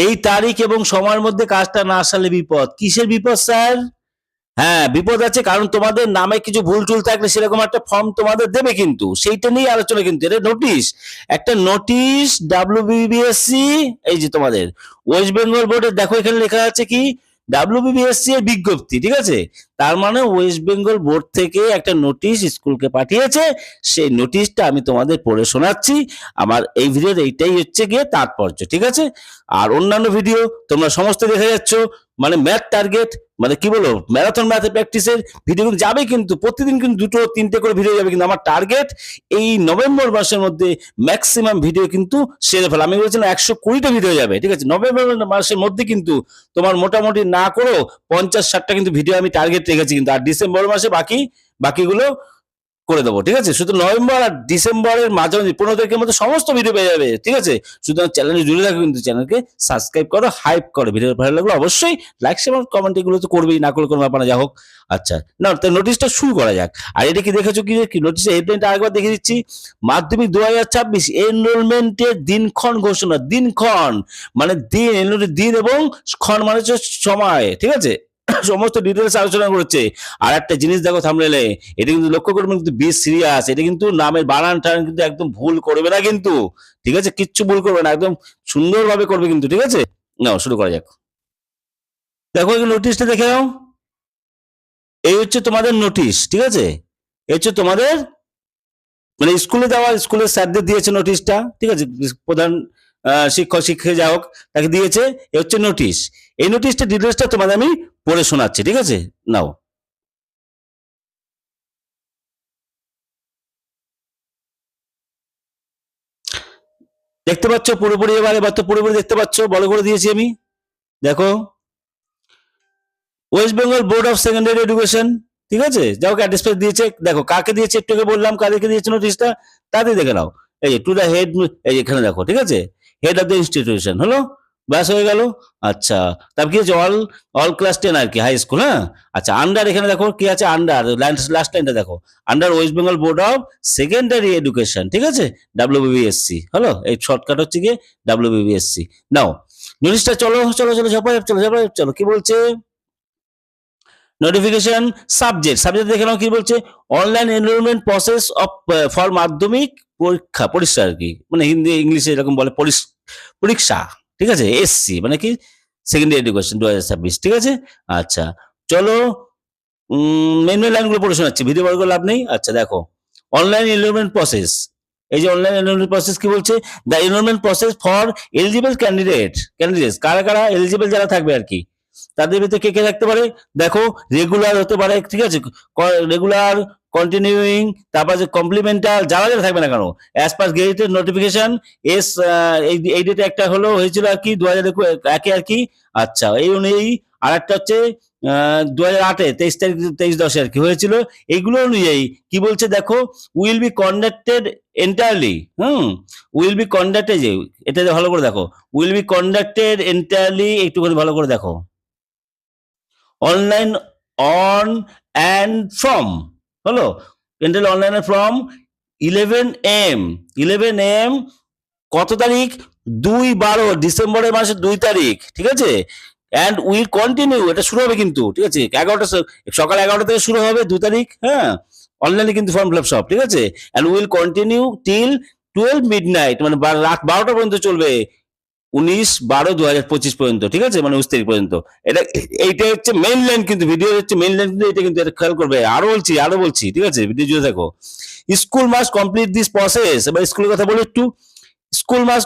এই তারিখ এবং সময়ের মধ্যে কাজটা না আসলে বিপদ। কিসের বিপদ স্যার? হ্যাঁ, বিপদ আছে, কারণ তোমাদের নামে কিছু ভুল টুল থাকলে সেরকম একটা ফর্ম তোমাদের দেবে, কিন্তু সেইটা নিয়ে আলোচনা, কিন্তু এটা নোটিশ, একটা নোটিশ ডাব্লিউবিবিএসসি, এই যে তোমাদের ওয়েস্ট বেঙ্গল বোর্ডের, দেখো এখানে লেখা আছে কি ডাব্লিউবিবিএসসি এর বিজ্ঞপ্তি, ঠিক আছে? তার মানে ওয়েস্ট বেঙ্গল বোর্ড থেকে একটা নোটিশ স্কুলকে পাঠিয়েছে, সেই নোটিশটা আমি তোমাদের পড়ে শোনাচ্ছি। আমার এই ভিডিওর এইটাই হচ্ছে গিয়ে তাৎপর্য, ঠিক আছে? আর অন্যান্য ভিডিও তোমরা সমস্ত দেখে যাচ্ছ, মানে ম্যাথ টার্গেট, মানে কি বলো, ম্যারাথন ম্যাথ প্র্যাকটিসের ভিডিও কিন্তু যাবে, কিন্তু প্রতিদিন কিন্তু 2-3টে করে ভিডিও যাবে, কিন্তু আমার টার্গেট এই নভেম্বর মাসের মধ্যে ম্যাক্সিমাম ভিডিও কিন্তু সেরে ফেলা। আমি বলেছিলাম 120টা ভিডিও যাবে, ঠিক আছে? নভেম্বর মাসের মধ্যে কিন্তু তোমার মোটামুটি না করেও 50-60টা কিন্তু ভিডিও আমি টার্গেট রেখেছি, কিন্তু আর ডিসেম্বর মাসে বাকিগুলো করে দেবো, ঠিক আছে? শুধু নভেম্বর আর ডিসেম্বরের মাঝামাঝি 15 তারিখের মধ্যে সমস্ত ভিডিও পেয়ে যাবে, ঠিক আছে? সুতরাং চ্যানেলে জুড়ে থাকো, কিন্তু চ্যানেলকে সাবস্ক্রাইব করো, হাইপ করো। ভিডিও ভালো লাগলো অবশ্যই লাইক শেয়ার কমেন্ট এগুলো তো করবেই, না করলে কোনো ব্যাপার না, যা হোক। আচ্ছা, না তো নোটিশটা শুরু করা যাক। আর এটা কি দেখেছো কি নোটিশের হেডলাইনটা আরেকবার দেখে দিচ্ছি। মাধ্যমিক 2026 এনরোলমেন্টের দিনক্ষণ ঘোষণা। দিনক্ষণ মানে দিন, দিন এবং ক্ষণ মানে হচ্ছে সময়, ঠিক আছে? সমস্ত ডিটেলস আলোচনা করেছে। আর একটা জিনিস দেখো থাম্বনেলে, এটা কিন্তু লক্ষ্য করবেন, কিন্তু বি সিরিয়াস, এটা কিন্তু নামের বানান টান কিন্তু একদম ভুল করবে না কিন্তু, ঠিক আছে? কিচ্ছু ভুল করবে না, একদম সুন্দরভাবে করবে কিন্তু, ঠিক আছে? নাও শুরু করা যাক। দেখো এই নোটিশটা দেখে নাও, এই হচ্ছে তোমাদের নোটিশ, ঠিক আছে? এই হচ্ছে তোমাদের মানে স্কুলে দেওয়া, স্কুলের স্যারদের দিয়েছে নোটিশটা, ঠিক আছে? প্রধান শিক্ষক শিক্ষক যা হোক তাকে দিয়েছে, এ হচ্ছে নোটিশ। এই নোটিশটা ডিটেলসটা তোমাদের আমি পড়ে শোনাচ্ছি, ঠিক আছে? নাও দেখতে পাচ্ছ পুরোপুরি, এবার তো পুরোপুরি দেখতে পাচ্ছ, বড় করে দিয়েছি আমি। দেখো, West Bengal board of secondary education, ঠিক আছে? যাও অ্যাড্রেস দিয়েছে, দেখো কাকে দিয়েছে, একটু আগে বললাম কাদেরকে দিয়েছে নোটিশটা, তাদের দেখে নাও। এই যে টু দ্য হেড, এই এখানে দেখো, ঠিক আছে? হেড অফ দ্য ইনস্টিটিউশন হলো, ব্যাস হয়ে গেল। আচ্ছা, তারপর কি হচ্ছে, অল অল ক্লাস 10 আর কি, হাই স্কুল, হ্যাঁ? আচ্ছা, আন্ডার এখানে দেখো কি আছে, আন্ডার লাস্ট লাইনটা দেখো, under West Bengal board of secondary education, ঠিক আছে? ডাব্লিউবিবিএসসি হলো, এই শর্টকাট হচ্ছে গিয়ে ডাব্লিউবিবিএসসি। নাও নোটিশটা, চলো চলো চলো ঝপাঝপ, চলো ঝপাঝপ, চলো কি বলছে নোটিফিকেশন। সাবজেক্ট দেখে নাও কি বলছে, online enrolment process of for মাধ্যমিক পরীক্ষা আর কি, মানে হিন্দি ইংলিশে এরকম বলে পরীক্ষা, ঠিক আছে? এসসি মানে কি সেকেন্ডারি এডুকেশন 2026, ঠিক আছে? আচ্ছা, চলো মেন লাইনগুলো পড়ে শোনাচ্ছি, ভিডিও বড় করে লাভ নেই। আচ্ছা দেখো, অনলাইন এনরোলমেন্ট প্রসেস, এই যে অনলাইন এনরোলমেন্ট প্রসেস কি বলছে, the enrolment process for eligible candidates, কারা কারা এলিজিবল যারা থাকবে আর কি, তাদের ভিতরে কে কে থাকতে পারে, দেখো রেগুলার হতে পারে, ঠিক আছে? রেগুলার, কন্টিনিউইং, তারপর যে কমপ্লিমেন্টাল, যারা যারা থাকবে না কেন, as per gazetted notification S, এই ডেটে একটা হয়েছিল আর কি 2001 আর কি। আচ্ছা, এই অনুযায়ী আর একটা হচ্ছে 2008-এ 23 তারিখ 23/10 আর কি হয়েছিল। এইগুলো অনুযায়ী কি বলছে দেখো, will be conducted entirely, will be conducted, যে এটা ভালো করে দেখো, উইল বি কন্ডাক্টেড এন্টায়ারলি, একটুখানি ভালো করে দেখো, অনলাইন অন অ্যান্ড ফ্রম, হলো entirely online from 11 AM, 11 AM কত তারিখ, 2/12 ডিসেম্বরের মাসের 2 তারিখ, ঠিক আছে? অ্যান্ড উইল কন্টিনিউ, এটা শুরু হবে কিন্তু, ঠিক আছে? সকাল 11টা থেকে শুরু হবে, 2 তারিখ, হ্যাঁ? অনলাইনে কিন্তু ফর্ম ফিল আপ সব, ঠিক আছে? And will continue till 12 midnight, মানে রাত 12টা পর্যন্ত চলবে, 19/12/2025 পর্যন্ত, ঠিক আছে? মানে 19 তারিখ পর্যন্ত। এটা এইটা হচ্ছে মেইন লাইন, কিন্তু ভিডিও হচ্ছে মেইন লাইন, কিন্তু এটা কিন্তু খেয়াল করবে, আরো বলছি, ঠিক আছে? ভিডিও জুড়ে দেখো। School must complete this process, এবার স্কুলের কথা বলি একটু। School must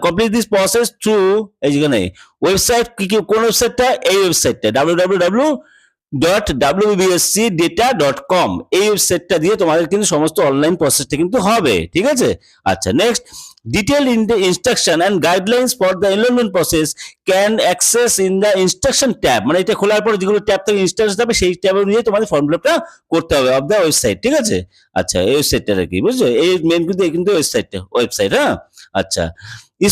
complete this process through, এই যেখানে ওয়েবসাইট, কি কোন ওয়েবসাইটটা, এই ওয়েবসাইটটা www.wbscdata.com, এই ওয়েবসাইটটা দিয়ে তোমাদের কিন্তু সমস্ত অনলাইন প্রসেসটা কিন্তু হবে, ঠিক আছে? আচ্ছা, next, detailed in the instruction and guidelines for the enrollment process can access in the instruction tab, মানে এটা খোলার পর যেগুলো ট্যাব থেকে ইনস্ট্রাকশন থাকবে সেই ট্যাবে নিয়ে তোমাদের ফর্ম ফিল আপটা করতে হবে অফ দ্য ওয়েবসাইট, ঠিক আছে? আচ্ছা, এই ওয়েবসাইটটা কি বুঝছো, এই মেন কিন্তু ওয়েবসাইট, হ্যাঁ? আচ্ছা,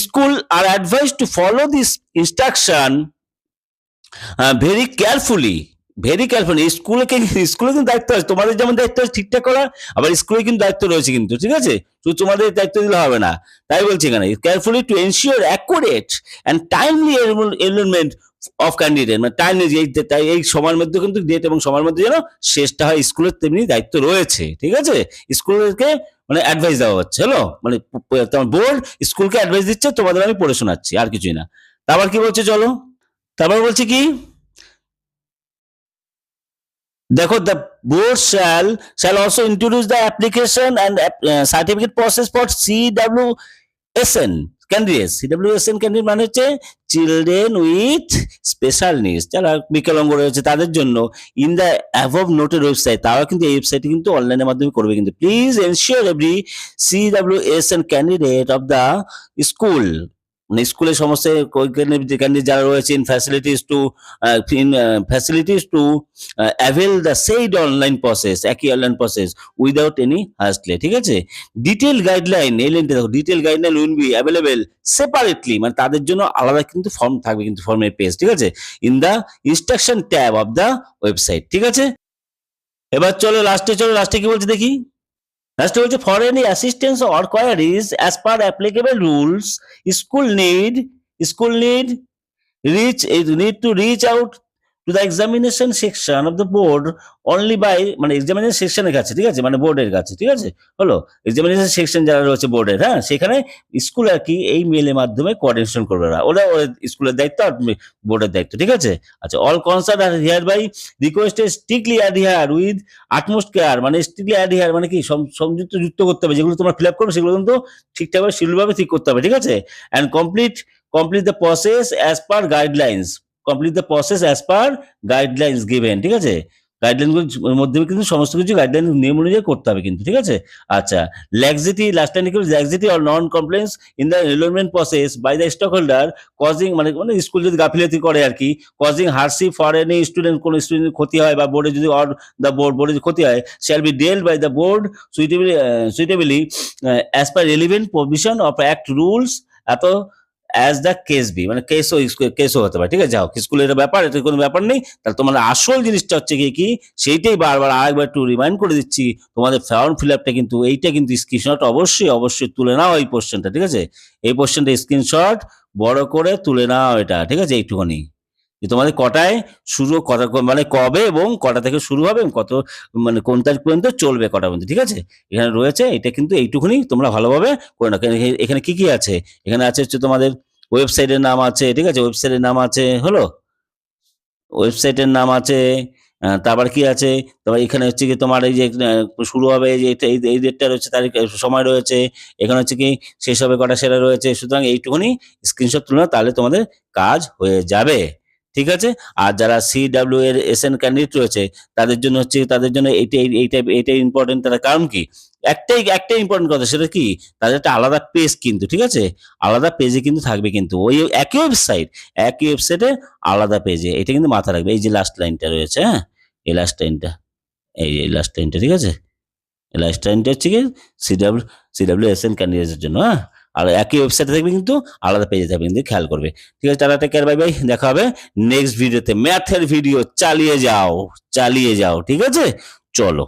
স্কুল আর advice to follow this instruction very carefully, very careful. স্কুলে কিন্তু দায়িত্ব আছে, তোমাদের যেমন দায়িত্ব আছে ঠিকঠাক করা, আবার স্কুলে কিন্তু দায়িত্ব রয়েছে কিন্তু, ঠিক আছে? শুধু তোমাদের দায়িত্ব দিলে হবে না। তাই বলছি এখানে carefully to ensure accurate and timely enrolment of candidate, মানে টাইমলি এই সময়ের মধ্যে কিন্তু ডেট এবং সময়ের মধ্যে যেন শেষটা হয়, স্কুলের তেমনি দায়িত্ব রয়েছে, ঠিক আছে? স্কুলকে মানে অ্যাডভাইস দেওয়া হচ্ছে, হলো মানে তোমার বোর্ড স্কুলকে অ্যাডভাইস দিচ্ছে, তোমাদের আমি পড়ে শোনাচ্ছি, আর কিছুই না। তারপর কি বলছে চলো, তারপর বলছে কি দেখো, the board shall also introduce the application and certificate process for CWSN candidates. CWSN candidate মানে হচ্ছে চিলড্রেন উইথ স্পেশাল নিডস, যারা বিকলাঙ্গ রয়েছে তাদের জন্য, in the above noted website, তারা কিন্তু এই ওয়েবসাইটে কিন্তু অনলাইনের মাধ্যমে করবে কিন্তু। Please ensure every CWSN candidate of the school, মানে স্কুলের সমস্ত ক্যান্ডিডেট যারা রয়েছে in facilities two avail the said online process, একই অনলাইন প্রসেস উইদাউট এনি হাসলে, ঠিক আছে? ডিটেল গাইডলাইন, এই লাইনটা দেখো, detail guideline will be available separately, মানে তাদের জন্য আলাদা কিন্তু ফর্ম থাকবে, কিন্তু ফর্মের পেজ, ঠিক আছে? In the instruction tab of the website, ঠিক আছে? এবার চলো লাস্টে কি বলছে দেখি। লাস্টে বলছে for any assistance or queries as per applicable rules, school need need to reach out to the examination section of the board only by, মানে এক্সামিনেশন সেকশনের কাছে, ঠিক আছে? মানে বোর্ডের কাছে, ঠিক আছে? হলো এক্সামিনেশন সেকশন যারা রয়েছে বোর্ডের, হ্যাঁ, সেখানে স্কুল আর কি এই মেলের মাধ্যমে কোঅর্ডিনেশন করবে, ওরা স্কুলের দায়িত্ব আর বোর্ডের দায়িত্ব, ঠিক আছে? আচ্ছা, all concern are hereby requested strictly adhere with utmost care, মানে স্ট্রিক্টলি অ্যাডহিয়ার মানে কি যুক্ত করতে হবে, যেগুলো তোমরা ফিল আপ করবে সেগুলো কিন্তু ঠিকঠাকভাবে শিডিউলভাবে ঠিক করতে হবে, ঠিক আছে? And complete the process as per guidelines, given, ঠিক আছে? গাইডলাইনগুলোর মধ্যে কিন্তু সমস্ত কিছু গাইডলাইন নিয়ম অনুযায়ী করতে হবে কিন্তু, ঠিক আছে? আচ্ছা, laxity or non compliance in the enrollment process by the stockholder causing, মানে স্কুল যদি গাফিলতি করে আর কি, causing hardship for any student, কোন স্টুডেন্ট ক্ষতি হয় বা বোর্ডে যদি or the board যদি ক্ষতি হয়, shall be dealt by the board suitably as per relevant provision of act rules, এত অ্যাজ দ্য কেস বি, মানে কেসও হতে পারে, ঠিক আছে? যাও, স্কুলের ব্যাপার, এটা কোনো ব্যাপার নেই। তাহলে তোমার আসল জিনিসটা হচ্ছে কি সেইটাই বারবার আরেকবার একটু রিমাইন্ড করে দিচ্ছি, তোমাদের ফর্ম ফিল আপটা কিন্তু এইটা কিন্তু স্ক্রিনশট অবশ্যই তুলে নাও, এই পোর্শনটা, ঠিক আছে? এই পোর্শনটা স্ক্রিনশট বড় করে তুলে নাও, এটা ঠিক আছে? এইটুখানি যে তোমাদের কটায় শুরু, কটা মানে কবে এবং কটা থেকে শুরু হবে, কত মানে কোন তারিখ পর্যন্ত চলবে, কটা পর্যন্ত, ঠিক আছে? এখানে রয়েছে, এটা কিন্তু এইটুকুনি তোমরা ভালোভাবে করে নাও। এখানে কি আছে, এখানে আছে হচ্ছে তোমাদের ওয়েবসাইটের নাম আছে, ঠিক আছে? ওয়েবসাইটের নাম আছে, হলো ওয়েবসাইটের নাম আছে, তারপর কি আছে, তোমার এখানে হচ্ছে কি তোমার এই যে শুরু হবে, এই যে এই ডেটটা রয়েছে, তারিখ সময় রয়েছে, এখানে হচ্ছে কি শেষ হবে কটা সেটা রয়েছে। সুতরাং এইটুকুনি স্ক্রিনশট তুলে নাও, তাহলে তোমাদের কাজ হয়ে যাবে, ঠিক আছে? আর যারা CWSN ক্যান্ডিডেট রয়েছে তাদের জন্য হচ্ছে, তাদের জন্য এইটাই ইম্পর্টেন্ট, তার কারণ কি একটাই ইম্পর্টেন্ট কথা, সেটা কি তাদের একটা আলাদা পেজ কিন্তু, ঠিক আছে? আলাদা পেজে কিন্তু থাকবে কিন্তু, ওই একই ওয়েবসাইটে আলাদা পেজে, এটা কিন্তু মাথা রাখবে। এই যে লাস্ট লাইনটা রয়েছে, হ্যাঁ, এই লাস্ট লাইনটা, ঠিক আছে? এই লাস্ট লাইনটা হচ্ছে কি CWSN ক্যান্ডিডেটের জন্য, হ্যাঁ। আর একই ওয়েবসাইটে থাকবে কিন্তু আলাদা পেজে থাকবে কিন্তু, খেয়াল করবে, ঠিক আছে? Tata, take care, bye bye, দেখা হবে নেক্সট ভিডিওতে। ম্যাথের ভিডিও চালিয়ে যাও, ঠিক আছে? চলো।